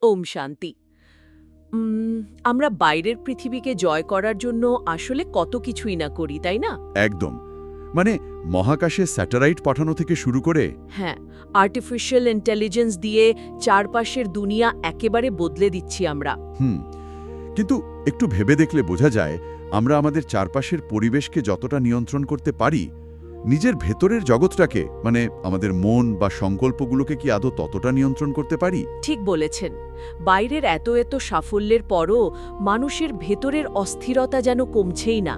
ওম শান্তি। আমরা বাইরের পৃথিবীকে জয় করার জন্য আসলে কত কিছুই না করি, তাই না? একদম। মানে মহাকাশে স্যাটেলাইট পাঠানো থেকে শুরু করে হ্যাঁ, আর্টিফিশিয়াল ইন্টেলিজেন্স দিয়ে চারপাশের দুনিয়া একেবারে বদলে দিচ্ছি আমরা। কিন্তু একটু ভেবে দেখলে বোঝা যায় আমরা আমাদের চারপাশের পরিবেশকে যতটা নিয়ন্ত্রণ করতে পারি, নিজের ভেতরের জগৎটাকে মানে আমাদের মন বা সংকল্পগুলোকে কি আদৌ ততটা নিয়ন্ত্রণ করতে পারি? ঠিক বলেছেন। বাইরের এত এত সাফল্যের পরও মানুষের ভেতরের অস্থিরতা যেন কমছেই না।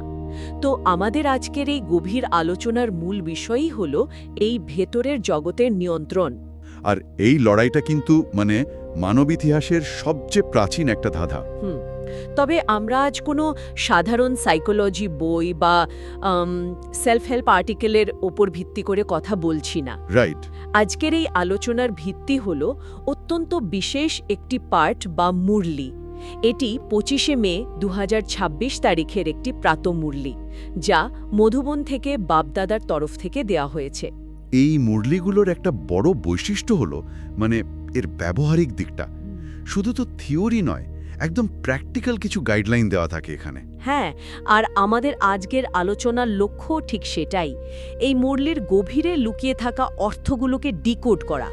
তো আমাদের আজকের এই গভীর আলোচনার মূল বিষয়ই হল এই ভেতরের জগতের নিয়ন্ত্রণ। আর এই লড়াইটা কিন্তু মানে মানব ইতিহাসের সবচেয়ে প্রাচীন একটা ধাঁধা। তবে আমরা আজ কোনো সাধারণ সাইকোলজি বই বা সেলফ হেল্প আর্টিকেলের ওপর ভিত্তি করে কথা বলছি না। রাইট। আজকের এই আলোচনার ভিত্তি হল অত্যন্ত বিশেষ একটি পাঠ বা মুরলি। এটি ২৫শে মে ২০২৬ তারিখের একটি প্রাতঃমুরলি, যা মধুবন থেকে বাপদাদার তরফ থেকে দেয়া হয়েছে। এই মুরলিগুলোর একটা বড় বৈশিষ্ট্য হলো মানে এর ব্যবহারিক দিকটা। শুধু তো থিওরি নয়, একদম প্র্যাকটিক্যাল কিছু গাইডলাইন দেওয়া থাকে এখানে। হ্যাঁ, আর আমাদের আজকের আলোচনার লক্ষ্য ঠিক সেটাই। এই মুরলির গভীরে লুকিয়ে থাকা অর্থগুলোকে ডিকোড করা।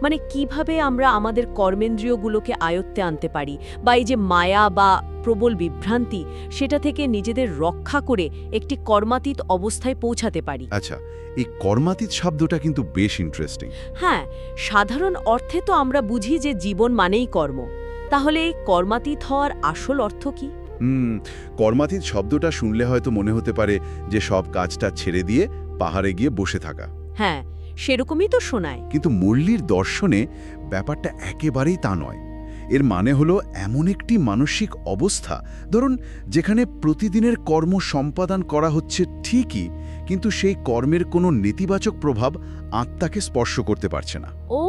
মানে কিভাবে আমরা আমাদের কর্মেন্দ্রিয়গুলোকে আয়ত্তে আনতে পারি, বা এই যে মায়া বা প্রবল বিভ্রান্তি, সেটা থেকে নিজেদের রক্ষা করে একটি কর্মাতীত অবস্থায় পৌঁছাতে পারি। আচ্ছা, এই কর্মাতীত শব্দটা কিন্তু বেশ ইন্টারেস্টিং। হ্যাঁ, সাধারণ অর্থে তো আমরা বুঝি যে জীবন মানেই কর্ম। তাহলে এই কর্মাতীত হওয়ার আসল অর্থ কি? কর্মাতীত শব্দটা শুনলে হয়তো মনে হতে পারে যে সব কাজটা ছেড়ে দিয়ে পাহাড়ে গিয়ে বসে থাকা। হ্যাঁ, সেরকমই তো শোনায়। কিন্তু মুরলির দর্শনে ব্যাপারটা একেবারেই তা নয়। এর মানে হলো এমন একটি মানসিক অবস্থা, ধরুন যেখানে প্রতিদিনের কর্ম সম্পাদন করা হচ্ছে ঠিকই, কিন্তু সেই কর্মের কোনো নেতিবাচক প্রভাব আত্মাকে স্পর্শ করতে পারছে না। ও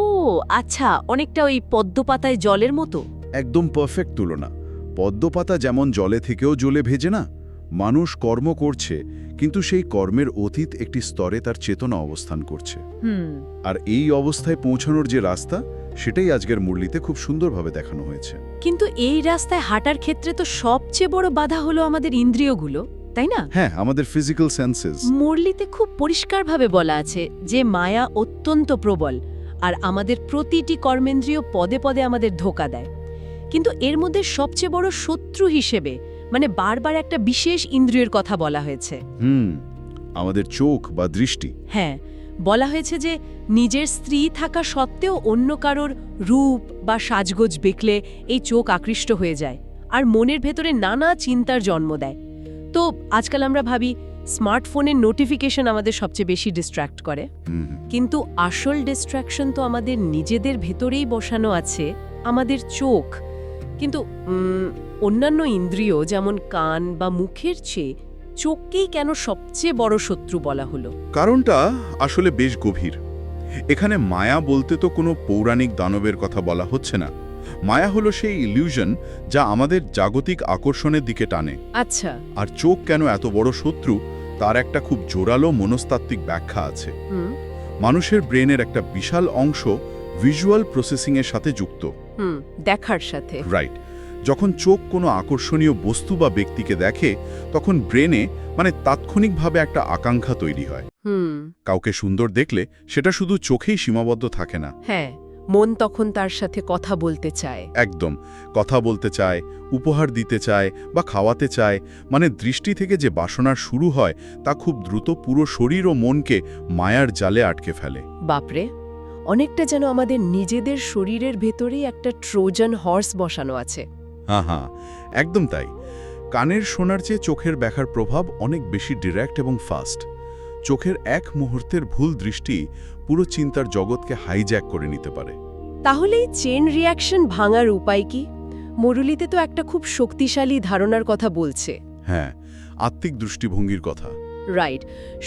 আচ্ছা, অনেকটা ওই পদ্মপাতায় জলের মতো। একদম পারফেক্ট তুলনা। পদ্মপাতা যেমন জলে থেকেও জ্বলে ভেজে না, মানুষ কর্ম করছে কিন্তু সেই কর্মের অতীত একটি স্তরে তার চেতনা অবস্থান করছে। আর এই অবস্থায় পৌঁছানোর যে রাস্তা, সেটাই আজকের মুরলিতে খুব সুন্দরভাবে দেখানো হয়েছে। কিন্তু এই রাস্তায় হাঁটার ক্ষেত্রে তো সবচেয়ে বড় বাধা হলো আমাদের ইন্দ্রিয়গুলো, তাই না? হ্যাঁ, আমাদের ফিজিক্যাল সেন্সেস। মুরলিতে খুব পরিষ্কারভাবে বলা আছে যে মায়া অত্যন্ত প্রবল, আর আমাদের প্রতিটি কর্মেন্দ্রিয় পদে পদে আমাদের ধোঁকা দেয়। কিন্তু এর মধ্যে সবচেয়ে বড় শত্রু হিসেবে মানে বারবার একটা বিশেষ ইন্দ্রিয়ের কথা বলা হয়েছে। আমাদের চোখ বা দৃষ্টি। হ্যাঁ, বলা হয়েছে যে নিজের স্ত্রী থাকা সত্ত্বেও অন্য কারোর রূপ বা সাজগোজ দেখলে এই চোখ আকৃষ্ট হয়ে যায় আর মনের ভেতরে নানা চিন্তার জন্ম দেয়। তো আজকাল আমরা ভাবি স্মার্টফোনের নোটিফিকেশন আমাদের সবচেয়ে বেশি ডিস্ট্র্যাক্ট করে, কিন্তু আসল ডিস্ট্র্যাকশন তো আমাদের নিজেদের ভেতরেই বসানো আছে, আমাদের চোখ। কিন্তু অন্যান্য ইন্দ্রিয় যেমন কান বা মুখের চেয়ে চোখকেই কেন সবচেয়ে বড় শত্রু বলা হলো? কারণটা আসলে বেশ গভীর। এখানে মায়া বলতে তো কোনো পৌরাণিক দানবের কথা বলা হচ্ছে না। মায়া হলো সেই ইলিউশন যা আমাদের জাগতিক আকর্ষণের দিকে টানে। আচ্ছা। আর চোখ কেন এত বড় শত্রু, তার একটা খুব জোরালো মনস্তাত্ত্বিক ব্যাখ্যা আছে। মানুষের ব্রেনের একটা বিশাল অংশ ভিজুয়াল প্রসেসিংয়ের সাথে যুক্ত। দেখার সাথে। রাইট। যখন চোখ কোনো আকর্ষণীয় বস্তু বা ব্যক্তিকে দেখে, তখন ব্রেনে মানে তাৎক্ষণিকভাবে একটা আকাঙ্ক্ষা তৈরি হয়। কাউকে সুন্দর দেখলে সেটা শুধু চোখেই সীমাবদ্ধ থাকে না। হ্যাঁ, মন তখন তার সাথে কথা বলতে চায়। একদম, কথা বলতে চায়, উপহার দিতে চায় বা খাওয়াতে চায়। মানে দৃষ্টি থেকে যে বাসনা শুরু হয় তা খুব দ্রুত পুরো শরীর ও মনকে মায়ার জালে আটকে ফেলে। বাপরে, অনেকটা যেন আমাদের নিজেদের শরীরের ভেতরেই একটা ট্রোজান হর্স বসানো আছে। হ্যাঁ, একদম তাই। কানের শোনার চেয়ে চোখের দেখার প্রভাব অনেক বেশি ডিরেক্ট এবং ফাস্ট। চোখের এক মুহূর্তের ভুল দৃষ্টি পুরো চিন্তার জগৎকে হাইজ্যাক করে নিতে পারে। তাহলে এই চেন রিয়াকশন ভাঙার উপায় কি? মুরলিতে তো একটা খুব শক্তিশালী ধারণার কথা বলছে। হ্যাঁ, আত্মিক দৃষ্টিভঙ্গির কথা। রাইট,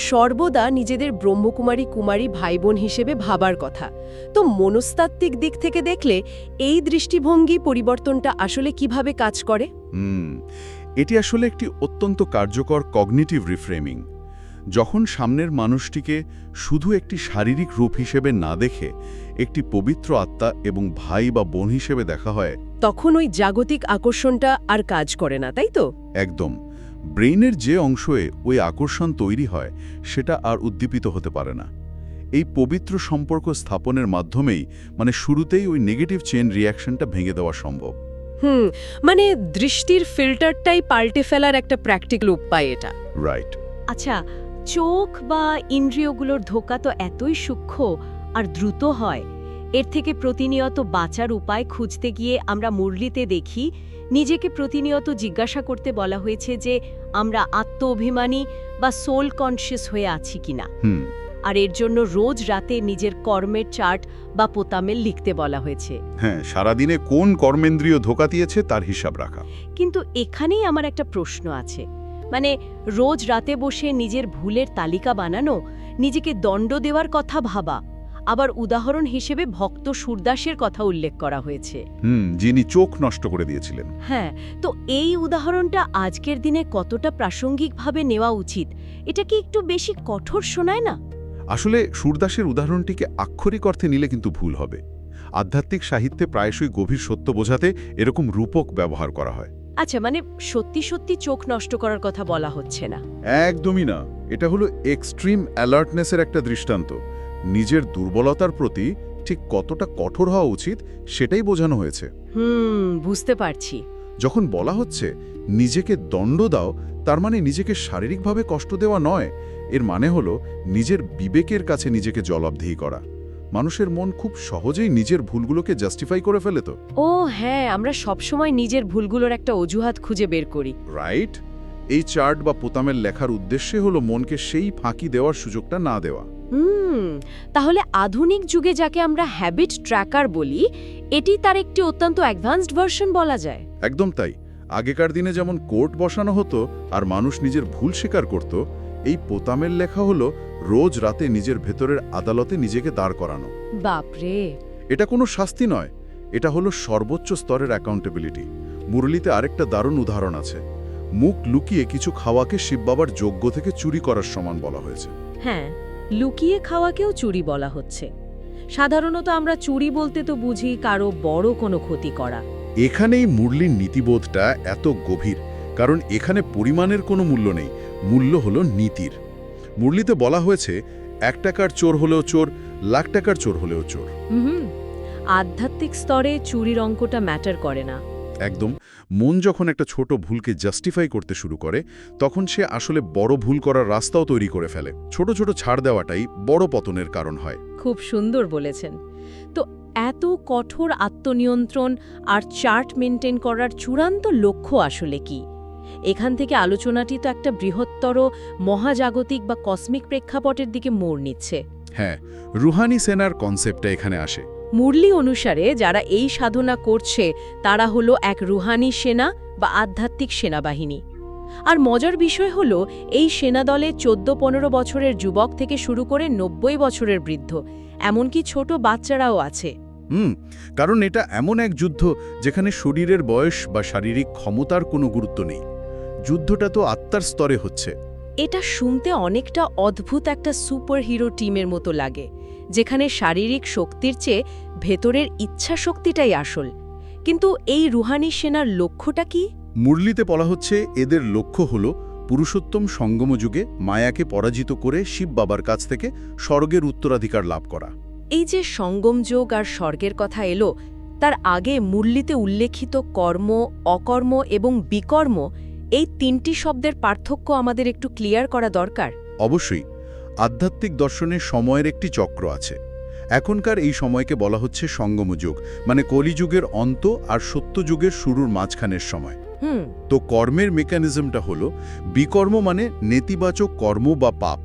সর্বদা নিজেদের ব্রহ্মকুমারী কুমারী ভাই বোন হিসেবে ভাবার কথা। তো মনস্তাত্ত্বিক দিক থেকে দেখলে এই দৃষ্টিভঙ্গি পরিবর্তনটা আসলে কিভাবে কাজ করে? এটি আসলে একটি অত্যন্ত কার্যকর কগনিটিভ রিফ্রেমিং। যখন সামনের মানুষটিকে শুধু একটি শারীরিক রূপ হিসেবে না দেখে একটি পবিত্র আত্মা এবং ভাই বা বোন হিসেবে দেখা হয়, তখন ওই জাগতিক আকর্ষণটা আর কাজ করে না, তাই তো? একদম ব্রেইনের যে অংশে ওই আকর্ষণ তৈরি হয় সেটা আর উদ্দীপিত হতে পারে না। এই পবিত্র সম্পর্ক স্থাপনের মাধ্যমেই শুরুতেই ওই নেগেটিভ চেইন রিয়াকশনটা ভেঙে দেওয়া সম্ভব। মানে দৃষ্টির ফিল্টারটাই পাল্টে ফেলার একটা প্র্যাকটিক্যাল উপায় এটা। রাইট। আচ্ছা, চোখ বা ইন্দ্রিয়গুলোর ধোঁকা তো এতই সূক্ষ্ম আর দ্রুত হয়, এর থেকে প্রতিনিয়ত বাঁচার উপায় খুঁজতে গিয়ে আমরা মুরলিতে দেখি নিজেকে প্রতিনিয়ত জিজ্ঞাসা করতে বলা হয়েছে যে আমরা আত্ম অভিমানী বা সোল কনসিয়াস হয়ে আছি কিনা। আর এর জন্য রোজ রাতে নিজের কর্মের চার্ট বা পোতামেল লিখতে বলা হয়েছে। হ্যাঁ, সারাদিনে কোন কর্মেন্দ্রিয় ধোঁকা দিয়েছে তার হিসাব রাখা। কিন্তু এখানেই আমার একটা প্রশ্ন আছে, রোজ রাতে বসে নিজের ভুলের তালিকা বানানো, নিজেকে দণ্ড দেওয়ার কথা ভাবা, আবার উদাহরণ হিসেবে ভক্ত সুরদাসের কথা উল্লেখ করা হয়েছে, যিনি চোখ নষ্ট করে দিয়েছিলেন। হ্যাঁ, তো এই উদাহরণটা আজকের দিনে কতটা প্রাসঙ্গিকভাবে নেওয়া উচিত? এটা কি একটু বেশি কঠোর শোনায় না? আসলে সুরদাসের উদাহরণটিকে আক্ষরিক অর্থে নিলে কিন্তু ভুল হবে। আধ্যাত্মিক সাহিত্যে প্রায়শই গভীর সত্য বোঝাতে এরকম রূপক ব্যবহার করা হয়। আচ্ছা, সত্যি সত্যি চোখ নষ্ট করার কথা বলা হচ্ছে না? একদমই না। এটা হলো এক্সট্রিম অ্যালার্টনেসের একটা দৃষ্টান্ত। নিজের দুর্বলতার প্রতি ঠিক কতটা কঠোর হওয়া উচিত সেটাই বোঝানো হয়েছে। বুঝতে পারছি। যখন বলা হচ্ছে নিজেকে দণ্ড দাও, তার মানে নিজেকে শারীরিকভাবে কষ্ট দেওয়া নয়। এর মানে হলো নিজের বিবেকের কাছে নিজেকে জবাবদিহি করা। মানুষের মন খুব সহজেই নিজের ভুলগুলোকে জাস্টিফাই করে ফেলে তো। ও হ্যাঁ, আমরা সবসময় নিজের ভুলগুলোর একটা অজুহাত খুঁজে বের করি। রাইট। এই চার্ট বা পোতামের লেখার উদ্দেশ্যে হলো মনকে সেই ফাঁকি দেওয়ার সুযোগটা না দেওয়া। তাহলে আধুনিক যুগে যাকে আমরা হ্যাবিট ট্র্যাকার বলি, এটি তার একটি অত্যন্ত অ্যাডভান্সড ভার্সন বলা যায়। একদম তাই। আগেকার দিনে যেমন কোর্ট বসানো হতো আর মানুষ নিজের ভুল স্বীকার করত, এই পোতামের লেখা হলো রোজ রাতে নিজের ভেতরের আদালতে নিজেকে দাঁড় করানো। বাপরে! এটা কোনো শাস্তি নয়, এটা হলো সর্বোচ্চ স্তরের অ্যাকাউন্টেবিলিটি। মুরলিতে আরেকটা দারুণ উদাহরণ আছে। মুখ লুকিয়ে কিছু খাওয়াকে শিব বাবার যজ্ঞ থেকে চুরি করার সমান বলা হয়েছে। হ্যাঁ, লুকিয়ে খাওয়াকেও চুরি বলা হচ্ছে। সাধারণত আমরা চুরি বলতে তো বুঝি কারো বড় কোনো ক্ষতি করা। এখানেই মুরলির নীতিবোধটা এত গভীর, কারণ এখানে পরিমাণের কোনো মূল্য নেই, মূল্য হলো নীতির। মুরলিতে বলা হয়েছে 1 টাকার চোর হলেও চোর, লাখ টাকার চোর হলেও চোর। আধ্যাত্মিক স্তরে চুরির অঙ্কটা ম্যাটার করে না। একদম। মন যখন একটা ছোট ভুলকে জাস্টিফাই করতে শুরু করে, তখন সে আসলে বড় ভুল করার রাস্তাও তৈরি করে ফেলে। ছোট ছোট ছাড় দেওয়াটাই বড় পতনের কারণ হয়। খুব সুন্দর বলেছেন। তো এত কঠোর আত্মনিয়ন্ত্রণ আর চার্ট মেনটেন করার চূড়ান্ত লক্ষ্য আসলে কি? এখান থেকে আলোচনাটি তো একটা বৃহত্তর মহাজাগতিক বা কসমিক প্রেক্ষাপটের দিকে মোড় নিচ্ছে। হ্যাঁ, রুহানি সেনার কনসেপ্টটা এখানে আসে। মুরলি অনুসারে যারা এই সাধনা করছে তারা হলো এক রুহানি সেনা বা আধ্যাত্মিক সেনাবাহিনী। আর মজার বিষয় হলো এই সেনাদলে 14-15 বছরের যুবক থেকে শুরু করে 90 বছরের বৃদ্ধ, এমনকি ছোট বাচ্চারাও আছে। কারণ এটা এমন এক যুদ্ধ যেখানে শরীরের বয়স বা শারীরিক ক্ষমতার কোনো গুরুত্ব নেই। যুদ্ধটা তো আত্মার স্তরে হচ্ছে। এটা শুনতে অনেকটা অদ্ভুত একটা সুপার হিরো টিমের মতো লাগে, যেখানে শারীরিক শক্তির চেয়ে ভেতরের ইচ্ছা শক্তিটাই আসল। কিন্তু এই রুহানি সেনার লক্ষ্যটা কি? মুরলিতে বলা হচ্ছে এদের লক্ষ্য হল পুরুষোত্তম সঙ্গম যুগে মায়াকে পরাজিত করে শিব বাবার কাছ থেকে স্বর্গের উত্তরাধিকার লাভ করা। এই যে সঙ্গম যোগ আর স্বর্গের কথা এলো, তার আগে মুরলিতে উল্লেখিত কর্ম, অকর্ম এবং বিকর্ম, এই 3টি শব্দের পার্থক্য আমাদের একটু ক্লিয়ার করা দরকার। অবশ্যই। আধ্যাত্মিক দর্শনে সময়ের একটি চক্র আছে। এখনকার এই সময়কে বলা হচ্ছে সঙ্গম যুগ, মানে কলিযুগের অন্ত আর সত্যযুগের শুরুর মাঝখানের সময়। তো কর্মের মেকানিজমটা হলো বিকর্ম, মানে নেতিবাচক কর্ম বা পাপ,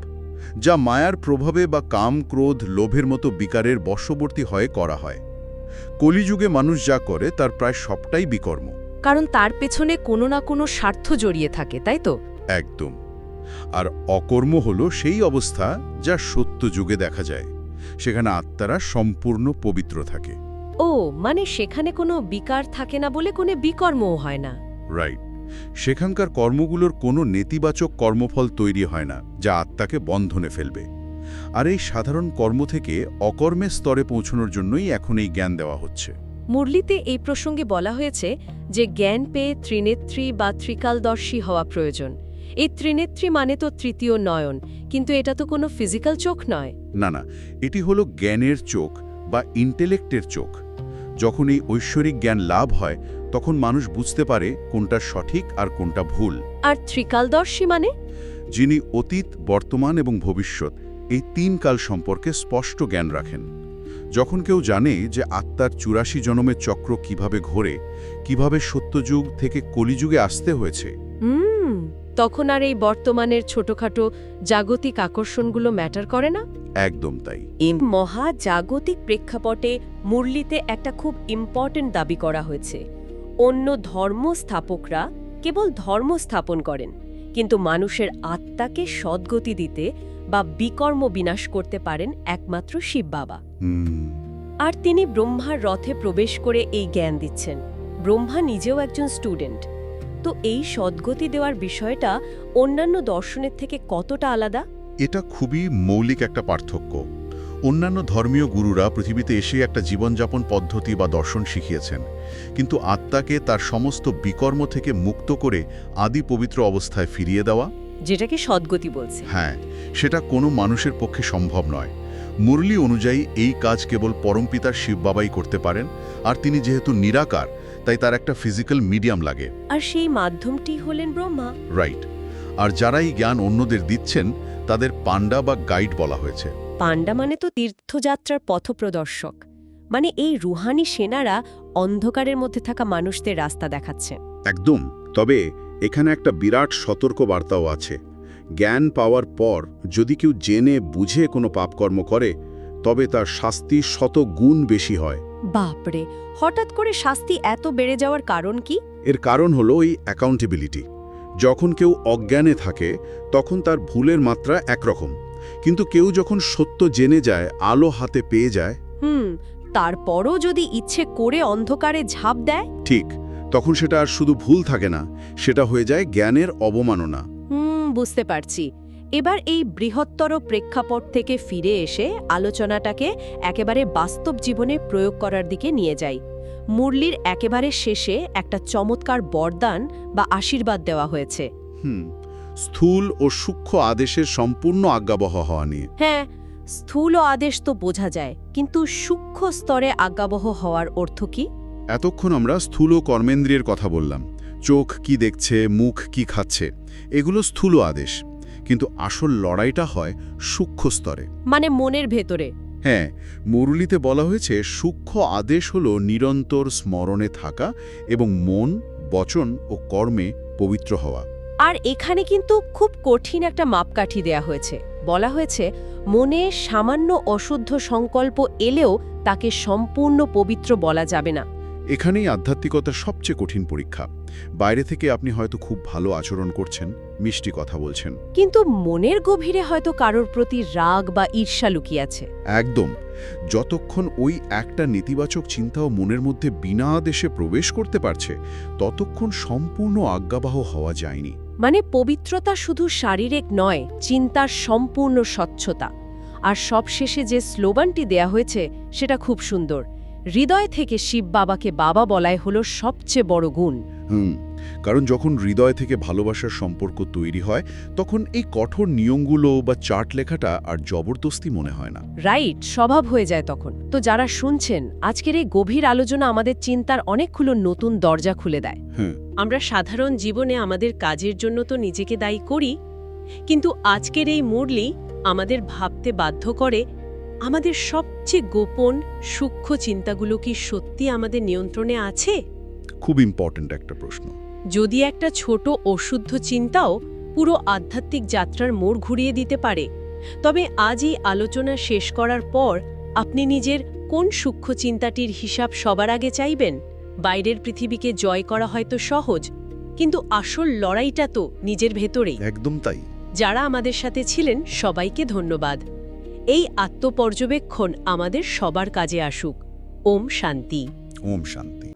যা মায়ার প্রভাবে বা কাম, ক্রোধ, লোভের মতো বিকারের বশবর্তী হয়ে করা হয়। কলিযুগে মানুষ যা করে তার প্রায় সবটাই বিকর্ম, কারণ তার পেছনে কোনো না কোনো স্বার্থ জড়িয়ে থাকে, তাই তো? একদম। আর অকর্ম হলো সেই অবস্থা যা সত্য যুগে দেখা যায়, সেখানে আত্মারা সম্পূর্ণ পবিত্র থাকে। ও, মানে সেখানে কোনো বিকার থাকে না বলে কোনো বিকর্মও হয় না। রাইট। সেখানকার কর্মগুলোর কোনো নেতিবাচক কর্মফল তৈরি হয় না যা আত্মাকে বন্ধনে ফেলবে। আর এই সাধারণ কর্ম থেকে অকর্মের স্তরে পৌঁছানোর জন্যই এখন এই জ্ঞান দেওয়া হচ্ছে। মুরলিতে এই প্রসঙ্গে বলা হয়েছে যে জ্ঞান পেয়ে ত্রিনেত্রী বা ত্রিকালদর্শী হওয়া প্রয়োজন। এই ত্রিনেত্রী মানে তো তৃতীয় নয়ন, কিন্তু এটা তো কোনো ফিজিক্যাল চোখ নয়। না না, এটি হলো জ্ঞানের চোখ বা ইন্টেলেক্টের চোখ। যখন এই ঐশ্বরিক জ্ঞান লাভ হয় তখন মানুষ বুঝতে পারে কোনটা সঠিক আর কোনটা ভুল। আর ত্রিকালদর্শী মানে? যিনি অতীত, বর্তমান এবং ভবিষ্যৎ এই 3 কাল সম্পর্কে স্পষ্ট জ্ঞান রাখেন। যখন কেউ জানে যে আত্মার 84 জন্মের চক্র কিভাবে ঘোরে, কিভাবে সত্যযুগ থেকে কলিযুগে আসতে হয়েছে, তখন আর এই বর্তমানের ছোটখাটো জাগতিক আকর্ষণগুলো ম্যাটার করে না। একদম তাই। এই মহাজাগতিক প্রেক্ষাপটে মুরলিতে একটা খুব ইম্পর্টেন্ট দাবি করা হয়েছে। অন্য ধর্ম স্থাপকরা কেবল ধর্ম স্থাপন করেন, কিন্তু মানুষের আত্মাকে সদ্গতি দিতে বা বিকর্ম বিনাশ করতে পারেন একমাত্র শিব বাবা। আর তিনি ব্রহ্মার রথে প্রবেশ করে এই জ্ঞান দিচ্ছেন। ব্রহ্মা নিজেও একজন স্টুডেন্ট। তো এই সদ্গতি দেওয়ার বিষয়টা অন্যান্য দর্শনের থেকে কতটা আলাদা? এটা খুবই মৌলিক একটা পার্থক্য। অন্যান্য ধর্মীয় গুরুরা পৃথিবীতে এসে একটা জীবনযাপন পদ্ধতি বা দর্শন শিখিয়েছেন, কিন্তু আত্মাকে তার সমস্ত বিকর্ম থেকে মুক্ত করে আদি পবিত্র অবস্থায় ফিরিয়ে দেওয়া, যেটাকে সদ্গতি বলছে। হ্যাঁ, সেটা কোনো মানুষের পক্ষে সম্ভব নয়। মুরলি অনুযায়ী এই কাজ কেবল পরমপিতার শিব বাবাই করতে পারেন, আর তিনি যেহেতু নিরাকার তাই তার একটা ফিজিক্যাল মিডিয়াম লাগে। আর সেই মাধ্যমটি হলেন ব্রহ্মা। রাইট। আর যারা এই জ্ঞান অন্যদের দিচ্ছেন তাদের পান্ডা বা গাইড বলা হয়েছে। পান্ডা মানে তো তীর্থযাত্রার পথপ্রদর্শক, মানে এই রুহানি সেনারা অন্ধকারের মধ্যে থাকা মানুষদের রাস্তা দেখাচ্ছে। একদম। তবে এখানে একটা বিরাট সতর্ক বার্তাও আছে। জ্ঞান পাওয়ার পর যদি কেউ জেনে বুঝে কোনো পাপকর্ম করে তবে তার শাস্তি 100 গুণ বেশি হয়। বাপরে, হঠাৎ করে শাস্তি এত বেড়ে যাওয়ার কারণ কি? এর কারণ হলো এই অ্যাকাউন্টেবিলিটি। যখন কেউ অজ্ঞানে থাকে তখন তার ভুলের মাত্রা একরকম, কিন্তু কেউ যখন সত্য জেনে যায়, আলো হাতে পেয়ে যায়, তারপরও যদি ইচ্ছে করে অন্ধকারে ঝাঁপ দেয়, ঠিক তখন সেটা আর শুধু ভুল থাকে না, সেটা হয়ে যায় জ্ঞানের অবমাননা। বুঝতে পারছি। এবার এই বৃহত্তর প্রেক্ষাপট থেকে ফিরে এসে আলোচনাটাকে একেবারে বাস্তব জীবনে প্রয়োগ করার দিকে নিয়ে যাই। মুরলির একেবারে শেষে একটা চমৎকার বরদান বা আশীর্বাদ দেওয়া হয়েছে। স্থূল ও সূক্ষ্ম আদেশের সম্পূর্ণ আজ্ঞাবহ হওয়া নিয়ে। হ্যাঁ, স্থূল আদেশ তো বোঝা যায়, কিন্তু সূক্ষ্ম স্তরে আজ্ঞাবহ হওয়ার অর্থ কি? এতক্ষণ আমরা স্থূল কর্মেন্দ্রিয়ের কথা বললাম। চোখ কি দেখছে, মুখ কি খাচ্ছে, এগুলো স্থূল আদেশ। কিন্তু আসল লড়াইটা হয় সূক্ষ্ম স্তরে, মানে মনের ভেতরে। হ্যাঁ, মুরলিতে বলা হয়েছে সূক্ষ্ম আদেশ হল নিরন্তর স্মরণে থাকা এবং মন, বচন ও কর্মে পবিত্র হওয়া। আর এখানে কিন্তু খুব কঠিন একটা মাপকাঠি দেয়া হয়েছে। বলা হয়েছে মনে সামান্য অশুদ্ধ সংকল্প এলেও তাকে সম্পূর্ণ পবিত্র বলা যাবে না। এখানেই আধ্যাত্মিকতার সবচেয়ে কঠিন পরীক্ষা। বাইরে থেকে আপনি হয়তো খুব ভালো আচরণ করছেন, মিষ্টি কথা বলছেন, কিন্তু মনের গভীরে হয়তো কারোর প্রতি রাগ বা ঈর্ষা লুকিয়ে আছে। একদম। যতক্ষণ ওই একটা নেতিবাচক চিন্তাও মনের মধ্যে বিনা আদেশে প্রবেশ করতে পারছে, ততক্ষণ সম্পূর্ণ আজ্ঞাবহ হওয়া যায়নি। মানে পবিত্রতা শুধু শারীরিক নয়, চিন্তার সম্পূর্ণ স্বচ্ছতা। আর সবশেষে যে স্লোগানটি দেয়া হয়েছে সেটা খুব সুন্দর। হৃদয় থেকে শিব বাবাকে বাবা বলাই হলো সবচেয়ে বড় গুণ। কারণ যখন হৃদয় থেকে ভালোবাসার সম্পর্ক তৈরি হয় তখন এই কঠোর নিয়মগুলো বা চার্ট লেখাটা আর জবরদস্তি মনে হয় না। রাইট, স্বভাব হয়ে যায় তখন। তো যারা শুনছেন, আজকের এই গভীর আলোচনা আমাদের চিন্তার অনেকগুলো নতুন দরজা খুলে দেয়। আমরা সাধারণ জীবনে আমাদের কাজের জন্য তো নিজেকে দায়ী করি, কিন্তু আজকের এই মুরলি আমাদের ভাবতে বাধ্য করে আমাদের সবচেয়ে গোপন সূক্ষ্ম চিন্তাগুলো কি সত্যি আমাদের নিয়ন্ত্রণে আছে? খুব ইম্পর্ট্যান্ট একটা প্রশ্ন। যদি একটা ছোট অশুদ্ধ চিন্তাও পুরো আধ্যাত্মিক যাত্রার মোড় ঘুরিয়ে দিতে পারে, তবে আজ এই আলোচনা শেষ করার পর আপনি নিজের কোন সূক্ষ্ম চিন্তাটির হিসাব সবার আগে চাইবেন? বাইরের পৃথিবীকে জয় করা হয়তো সহজ, কিন্তু আসল লড়াইটা তো নিজের ভেতরেই। একদম তাই। যারা আমাদের সাথে ছিলেন সবাইকে ধন্যবাদ। এই আত্মপর্যবেক্ষণ আমাদের সবার কাজে আসুক। ওম শান্তি। ওম শান্তি।